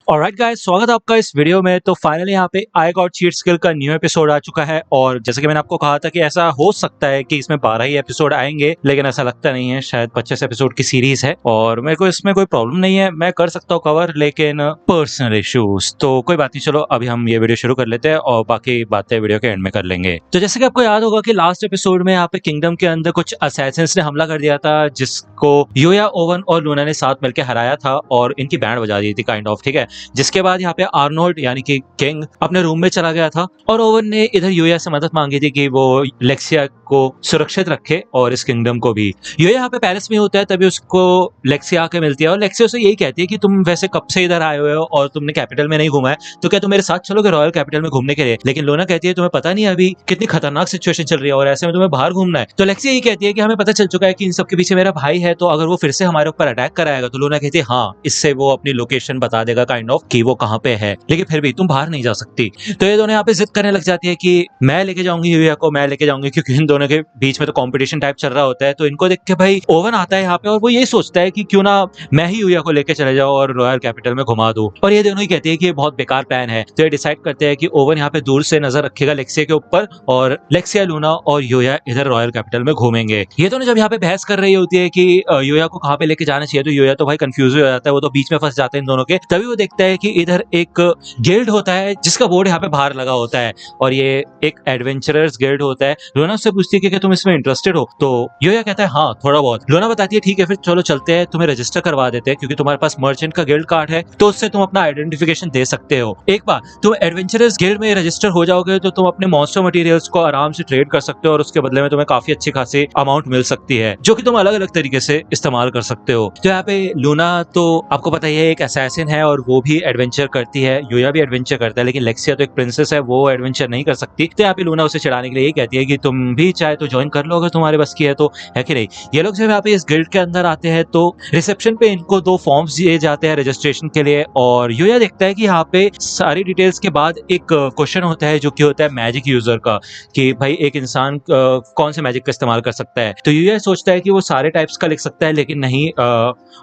Alright guys, स्वागत है आपका इस वीडियो में। तो फाइनली यहाँ पे आई गॉट चीट स्किल का न्यू एपिसोड आ चुका है। और जैसे कि मैंने आपको कहा था कि ऐसा हो सकता है कि इसमें 12 ही एपिसोड आएंगे, लेकिन ऐसा लगता नहीं है। शायद 25 एपिसोड की सीरीज है और मेरे को इसमें कोई प्रॉब्लम नहीं है, मैं कर सकता हूँ कवर, लेकिन पर्सनल इश्यूज तो कोई बात नहीं। चलो अभी हम ये वीडियो शुरू कर लेते हैं और बाकी बातें वीडियो के एंड में कर लेंगे। तो जैसे कि आपको याद होगा कि लास्ट एपिसोड में यहाँ पे किंगडम के अंदर कुछ असैसिन्स ने हमला कर दिया था, जिसको यूया, ओवन और लूना ने साथ मिलकर हराया था और इनकी बैंड बजा दी थी काइंड ऑफ, ठीक है। जिसके बाद यहाँ पे आर्नोल्ड यानी कि किंग अपने रूम में चला गया था और ओवन ने इधर यूया से मदद मांगी थी कि वो लेक्सिया को सुरक्षित रखे और इस किंगडम को भी। यूया यहाँ पे पैलेस में होता है, तभी उसको लेक्सिया आके मिलती है और लेक्सिया उसे यही कहती है कि तुम वैसे कब से इधर आए हुए हो और तुमने कैपिटल में नहीं घूमा है, तो क्या तुम मेरे साथ चलोगे रॉयल कैपिटल में घूमने के लिए। लेकिन लोना कहती है तुम्हें पता नहीं अभी कितनी खतरनाक सिचुएशन चल रही है और ऐसे में तुम्हें बाहर घूमना है। तो लेक्सिया यही कहती है कि हमें पता चल चुका है कि इन सबके पीछे मेरा भाई है, तो अगर वो फिर से हमारे ऊपर अटैक कराएगा तो लोना कहती है हाँ, इससे वो अपनी लोकेशन बता देगा काइंड ऑफ कि वो कहाँ पे है, लेकिन फिर भी तुम बाहर नहीं जा सकती। तो ये दोनों यहाँ पे जिद करने लग जाती है कि मैं लेके जाऊंगी यूया को, मैं लेके जाऊंगी, क्योंकि इन दोनों के बीच में तो कंपटीशन टाइप चल रहा होता है। तो इनको देख के भाई ओवन आता है यहाँ पे और वो ये सोचता है कि क्यों ना मैं ही यूया को लेके चले जाऊं और रॉयल कैपिटल में घुमा दूं। और ये दोनों ही कहते हैं कि ये बहुत बेकार प्लान है। तो ये डिसाइड करते हैं कि ओवन यहाँ पे दूर से नजर रखेगा लेक्सिया के ऊपर और लेक्सिया, लूना और यूया इधर रॉयल कैपिटल में घूमेंगे। ये दोनों जब यहाँ पे बहस कर रही होती है कि यूया को कहाँ पे लेके जाना चाहिए, तो यूया तो भाई कंफ्यूज हो जाता है, वो तो बीच में फंस जाते हैं इन दोनों के। तभी वो देखता है कि इधर एक गिल्ड होता है जिसका बोर्ड यहाँ पे बाहर लगा होता है और ये एक एडवेंचरर्स गिल्ड होता है। लोना उससे पूछती है कि क्या तुम इसमें इंटरेस्टेड हो, तो यूया कहता है हाँ थोड़ा बहुत। लोना बताती है ठीक है फिर चलो चलते हैं, तुम्हें रजिस्टर करवा देते हैं, क्योंकि तुम्हारे पास मर्चेंट का गिल्ड कार्ड है तो उससे तुम अपना आइडेंटिफिकेशन दे सकते हो। एक बार तुम एडवेंचरर्स गिल्ड में रजिस्टर हो जाओगे तो तुम अपने मॉन्स्टर मटेरियल्स को आराम से ट्रेड कर सकते हो और उसके बदले में तुम्हें काफी अच्छी खासी अमाउंट मिल सकती है, जो कि तुम अलग अलग तरीके से इस्तेमाल कर सकते हो। तो यहाँ पे लूना तो आपको पता ही है एक असैसिन है और वो भी एडवेंचर करती है, यूया भी एडवेंचर करता है, लेकिन लेक्सिया तो एक प्रिंसेस है, वो एडवेंचर नहीं कर सकती। तो यहाँ पे लूना उसे चिढ़ाने के लिए यही कहती है कि तुम भी चाहे तो ज्वाइन कर लो अगर तुम्हारे बस की है तो, है कि नहीं। ये लोग जब यहाँ पे इस गिल्ड के अंदर आते हैं तो रिसेप्शन पे इनको 2 फॉर्म्स दिए जाते हैं रजिस्ट्रेशन के लिए और यूया देखता है कि यहाँ पे सारी डिटेल्स के बाद एक क्वेश्चन होता है जो कि होता है मैजिक यूजर का, कि भाई एक इंसान कौन से मैजिक का इस्तेमाल कर सकता है। तो यूया सोचता है कि वो सारे टाइप्स का लिख सकता है, लेकिन नहीं,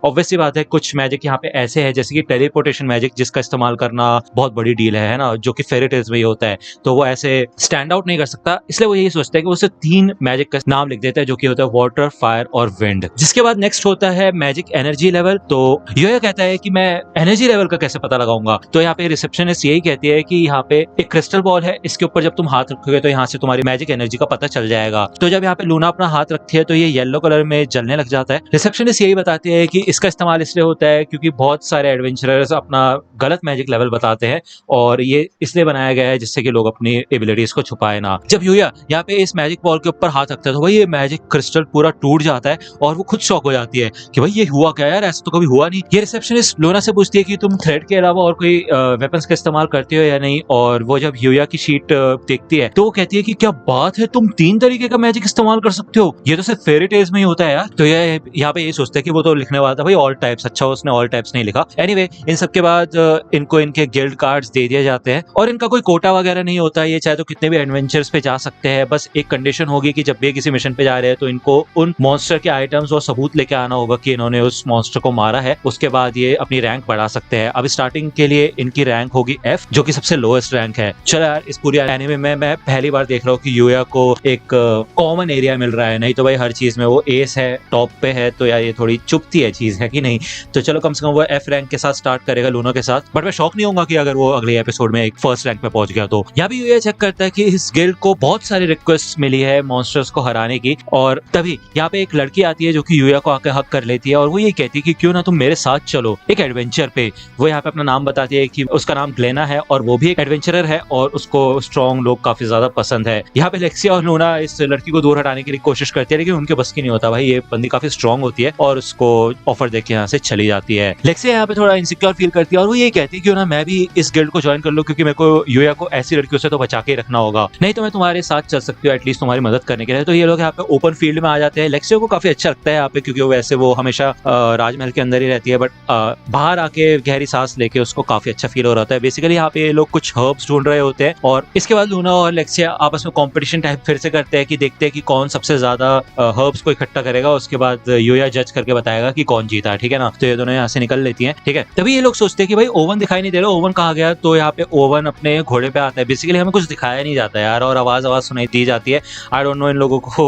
ऑब्वियसली बात है कुछ मैजिक यहाँ पे ऐसे है जैसे कि टेलीपोर्टेशन मैजिक, जिसका इस्तेमाल करना बहुत बड़ी डील है ना, जो कि फेरी टेल्स में ही होता है, तो वो ऐसे स्टैंड आउट नहीं कर सकता। इसलिए वो यही सोचता है कि वो उसे 3 मैजिक का नाम लिख देता है, जो कि होता है वाटर, फायर और विंड। जिसके बाद नेक्स्ट होता है मैजिक एनर्जी लेवल। तो यूया कहता है कि मैं एनर्जी लेवल का कैसे पता लगाऊंगा, तो यहाँ पे रिसेप्शनिस्ट यही कहती है कि यहाँ पे एक क्रिस्टल बॉल है, इसके ऊपर जब तुम हाथ रखोगे तो यहाँ से तुम्हारी मैजिक एनर्जी का पता चल जाएगा। तो जब यहाँ पे लूना अपना हाथ रखती है तो ये येलो कलर में जलने लग जाता है। रिसेप्शनिस्ट यही बताती है कि इसका इस्तेमाल इसलिए होता है क्योंकि बहुत सारे एडवेंचरर्स अपना गलत मैजिक लेवल बताते हैं और ये इसलिए बनाया गया है जिससे कि लोग अपनी एबिलिटीज को छुपाए ना। जब यूया यहाँ पे इस मैजिक बॉल के ऊपर हाथ रखता है तो भाई ये मैजिक क्रिस्टल पूरा टूट जाता है और वो खुद शॉक हो जाती है कि भाई ये हुआ क्या यार, ऐसा तो कभी हुआ नहीं। ये रिसेप्शनिस्ट लोना से पूछती है कि तुम थ्रेड के अलावा और कोई वेपन्स का इस्तेमाल करते हो या नहीं, और वो जब यूया की शीट देखती है तो वो कहती है कि क्या बात है, तुम 3 तरीके का मैजिक इस्तेमाल कर सकते हो, ये तो सिर्फ फेरी टेल्स में ही होता है यार। तो ये यहाँ पे ये सोचते हैं कि वो तो लिखने वाला था भाई ऑल टाइप्स, अच्छा उसने ऑल टाइप्स नहीं लिखा। एनीवे इन सब के बाद इनको इनके गिल्ड कार्ड्स दे दिए जाते हैं और इनका कोई कोटा वगैरह नहीं होता, ये चाहे तो कितने भी एडवेंचर्स पे जा सकते हैं। बस एक कंडीशन होगी कि जब भी किसी मिशन पे जा रहे हैं तो इनको उन मॉन्स्टर के आइटम्स और सबूत लेके आना होगा कि इन्होंने उस मॉन्स्टर को मारा है, उसके बाद ये अपनी रैंक बढ़ा सकते हैं। अब स्टार्टिंग के लिए इनकी रैंक होगी F, जो कि सबसे लोएस्ट रैंक है। चलो यार इस पूरी एनीमे में मैं पहली बार देख रहा हूँ कि यूया को एक कॉमन एरिया मिल रहा है, नहीं तो भाई हर चीज में वो एस है, टॉप पे है, तो यार ये थोड़ी चुपती है चीज, है कि नहीं। तो चलो कम से कम वो F रैंक के साथ स्टार्ट करेगा लूना के साथ, बट मैं शॉक नहीं होगा कि अगर वो अगले एपिसोड में एक फर्स्ट रैंक पे पहुंच गया। तो यहाँ भी यूया चेक करता है कि इस गिल्ड को बहुत सारी रिक्वेस्ट मिली है मॉन्स्टर्स को हराने की, और तभी यहाँ पे एक लड़की आती है जो कि यूया को आकर हक कर लेती है और वो ये कहती है कि क्यों ना तुम मेरे साथ चलो एक एडवेंचर पे। वो यहाँ पे अपना नाम बताती है कि उसका नाम ग्लेना है और वो भी एक एडवेंचरर है और उसको स्ट्रॉन्ग लोग काफी ज्यादा पसंद है। यहाँ पे लेक्सिया और लूना इस लड़की को दूर हटाने की कोशिश करती है, लेकिन उनके बस की नहीं होता, भाई ये बंदी काफी स्ट्रॉन्ग होती है और उसको ऑफर देके यहाँ से चली जाती है। लेक्सिया यहाँ पे थोड़ा इनसिक्योर फील करती है और वो ये कहती है क्यों ना मैं भी इस गिल्ड को ज्वाइन कर लूं, क्योंकि मेरे को यूया को ऐसी लड़कियों से तो बचा के रखना होगा, नहीं तो मैं तुम्हारे साथ चल सकती हूँ एटलीस्ट तुम्हारी मदद करने के लिए। तो ये लोग यहाँ पे ओपन फील्ड में आ जाते हैं। लेक्सिया को काफी अच्छा लगता है यहाँ पे, क्योंकि वो वैसे वो हमेशा राजमहल के अंदर ही रहती है, बट बाहर आके गहरी सांस लेके उसको काफी अच्छा फील हो रहा है। बेसिकली यहाँ पे ये लोग कुछ हर्ब्स ढूंढ रहे होते हैं और इसके बाद लूना और लेक्सिया आपस में कंपटीशन टाइप फिर से करते हैं कि देखते हैं कि कौन सबसे ज्यादा हर्ब्स को इकट्ठा करेगा। उसके बाद यूया जज करके बताएगा कि कौन जीता है, ठीक है ना। तो ये दोनों यहाँ से निकल लेती हैं, ठीक है। तभी ये लोग सोचते सोचते हैं कि भाई ओवन दिखाई नहीं दे रहा, ओवन कहाँ गया। तो यहाँ पे ओवन अपने घोड़े पे आता है। बेसिकली हमें कुछ दिखाया नहीं जाता यार, और आवाज सुनाई दी जाती है। आई डोंट नो इन लोगों को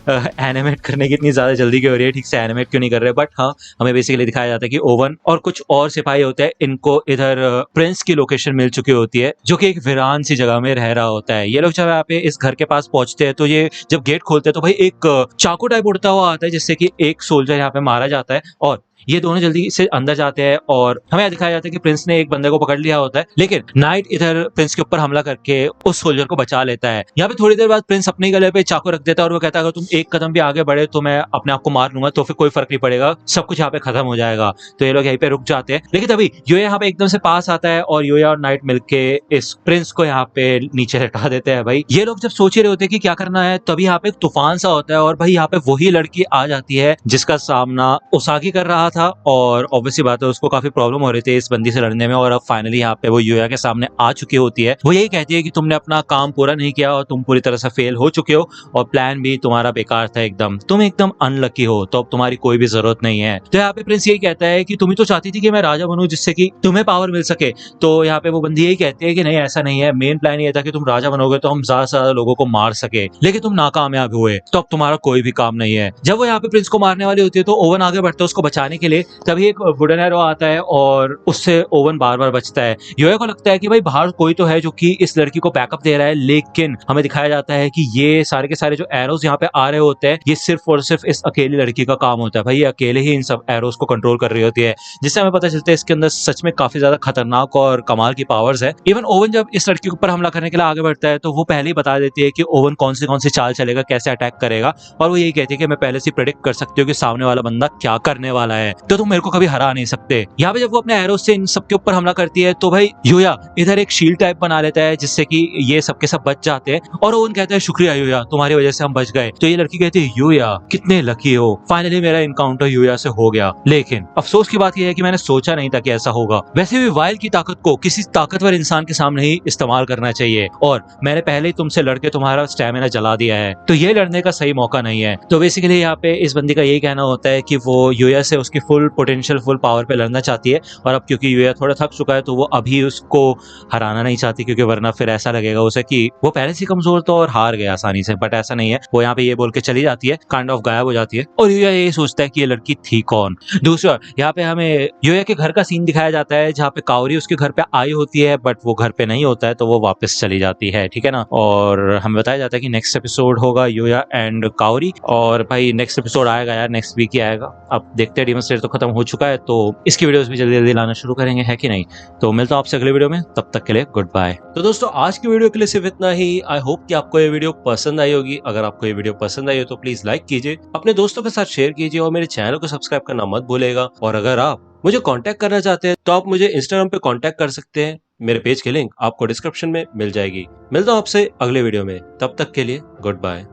एनिमेट करने की इतनी ज्यादा जल्दी क्यों हो रही है, ठीक से एनिमेट क्यों नहीं कर रहे। बट हाँ, हमें बेसिकली दिखाया जाता है कि ओवन और कुछ और सिपाही होते हैं, इनको इधर प्रिंस की लोकेशन मिल चुकी होती है, जो कि एक वीरान सी जगह में रह रहा होता है। ये लोग जब यहाँ पे इस घर के पास पहुंचते हैं तो ये जब गेट खोलते हैं तो भाई एक चाकू टाइप उड़ता हुआ आता है, जिससे कि एक सोल्जर यहाँ पे मारा जाता है। और ये दोनों जल्दी से अंदर जाते हैं और हमें दिखाया जाता है कि प्रिंस ने एक बंदे को पकड़ लिया होता है, लेकिन नाइट इधर प्रिंस के ऊपर हमला करके उस सोल्जर को बचा लेता है। यहाँ पे थोड़ी देर बाद प्रिंस अपने गले पे चाकू रख देता है और वो कहता है अगर तुम एक कदम भी आगे बढ़े तो मैं अपने आप को मार लूंगा, तो फिर कोई फर्क नहीं पड़ेगा, सब कुछ यहाँ पे खत्म हो जाएगा। तो ये लोग यहीं पे रुक जाते हैं। लेकिन तभी योया यहाँ पे एकदम से पास आता है और योया और नाइट मिलके इस प्रिंस को यहाँ पे नीचे हटा देते हैं। भाई ये लोग जब सोच ही रहे होते हैं कि क्या करना है, तभी यहाँ पे एक तूफान सा होता है और भाई यहाँ पे वही लड़की आ जाती है जिसका सामना उसागी कर रहा था। और ऑब्वियसली बात है, उसको काफी प्रॉब्लम हो रही थी इस बंदी से लड़ने में, और अब फाइनली यहाँ पे वो योया के सामने आ चुकी होती है। वो यही कहती है कि तुमने अपना काम पूरा नहीं किया और तुम पूरी तरह से फेल हो चुके हो और प्लान भी तुम्हारा बेकार था, एकदम तुम एकदम अनलकी हो, तो अब तुम्हारी कोई भी जरूरत नहीं है। तो यहाँ पे प्रिंस यही कहता है कि तुम ही तो चाहती थी कि मैं राजा बनूं जिससे कि तुम्हें पावर मिल सके। तो यहाँ पे वो बंदी यही कहती है कि नहीं ऐसा नहीं है, मेन प्लान ये था कि तुम राजा बनोगे तो हम ज्यादा से ज्यादा लोगों को मार सके, लेकिन तुम नाकामयाब हुए, तो अब तुम्हारा कोई भी काम नहीं है। जब वो यहाँ पे प्रिंस को मारने वाली होती है तो ओवन आगे बढ़ता है उसको बचाने के लिए, तभी एक वुडन एरो आता है और उससे ओवन बार बार बचता है। योया को लगता है कि भाई बाहर कोई तो है जो कि इस लड़की को बैकअप दे रहा है, लेकिन हमें दिखाया जाता है कि ये सारे के सारे जो एरोज यहाँ पे आ रहे होते हैं ये सिर्फ और सिर्फ इस अकेली लड़की का काम होता है। भाई ये अकेले ही इन सब एरोज को कंट्रोल कर रही होती है, जिससे हमें पता चलता है इसके अंदर सच में काफी ज्यादा खतरनाक और कमाल की पावर्स है। इवन ओवन जब इस लड़की के ऊपर हमला करने के लिए आगे बढ़ता है तो वो पहले ही बता देती है कि ओवन कौन सी चाल चलेगा, कैसे अटैक करेगा, और वो यही कहती है कि मैं पहले से प्रेडिक्ट कर सकती हूँ कि सामने वाला बंदा क्या करने वाला है, तो तुम मेरे को कभी हरा नहीं सकते। यहाँ पे जब वो अपने एरोस से इन सबके ऊपर हमला करती है तो भाई योया इधर एक शील्ड टाइप बना लेता है जिससे कि ये सबके सब बच जाते हैं। और ओवन कहता है शुक्रिया योया, तुम्हारी वजह से हम बच गए। तो ये लड़की कहती है योया कितने लकी हो, फाइनली मेरा इनकाउंटर योया से हो गया। लेकिन अफसोस की बात यह है कि मैंने सोचा नहीं था कि ऐसा होगा। वैसे भी वाइल्ड की ताकत को किसी ताकतवर इंसान के सामने ही इस्तेमाल करना चाहिए, और मैंने पहले ही तुमसे लड़के तुम्हारा स्टैमिना जला दिया है, तो ये लड़ने का सही मौका नहीं है। तो बेसिकली यहाँ पे इस बंदी का यही कहना होता है कि वो योया से उसकी फुल पोटेंशियल फुल पावर पे लड़ना चाहती है, और अब क्योंकि योया थोड़ा थक चुका है तो वो अभी उसको हराना नहीं चाहती, क्योंकि वरना फिर ऐसा लगेगा उसे कि वो पहले से कमजोर तो और हार गया आसानी से। बट ऐसा नहीं है, वो यहाँ पे ये बोल के चली जाती है, काइंड ऑफ गायब हो जाती है, और योया ये सोचता है कि ये लड़की थी कौन। दूसरी ओर यहाँ पे हमें योया के घर का सीन दिखाया जाता है जहाँ पे कावरी उसके घर पे आई होती है, बट वो घर पे नहीं होता है तो वो वापस चली जाती है, ठीक है ना। और हमें बताया जाता है कि नेक्स्ट एपिसोड होगा योया एंड कावरी, और भाई नेक्स्ट एपिसोड आएगा यार, नेक्स्ट वीक ही आएगा। अब देखते हैं, डीमन स्लेयर तो खत्म हो चुका है तो इसकी वीडियोस भी जल्दी जल्दी लाना शुरू करेंगे, है कि नहीं। तो मिलता हूं आपसे अगले वीडियो में, तब तक के लिए गुड बाय। तो दोस्तों आज की वीडियो के लिए सिर्फ इतना ही। आई होप कि आपको ये वीडियो पसंद आई होगी। अगर आपको ये वीडियो पसंद आई हो तो प्लीज लाइक कीजिए, अपने दोस्तों के साथ शेयर कीजिए और मेरे चैनल को सब्सक्राइब करना मत भूलेगा। और अगर आप मुझे कांटेक्ट करना चाहते हैं तो आप मुझे इंस्टाग्राम पे कांटेक्ट कर सकते हैं, मेरे पेज की लिंक आपको डिस्क्रिप्शन में मिल जाएगी। मिलता हूं आपसे अगले वीडियो में, तब तक के लिए गुड बाय।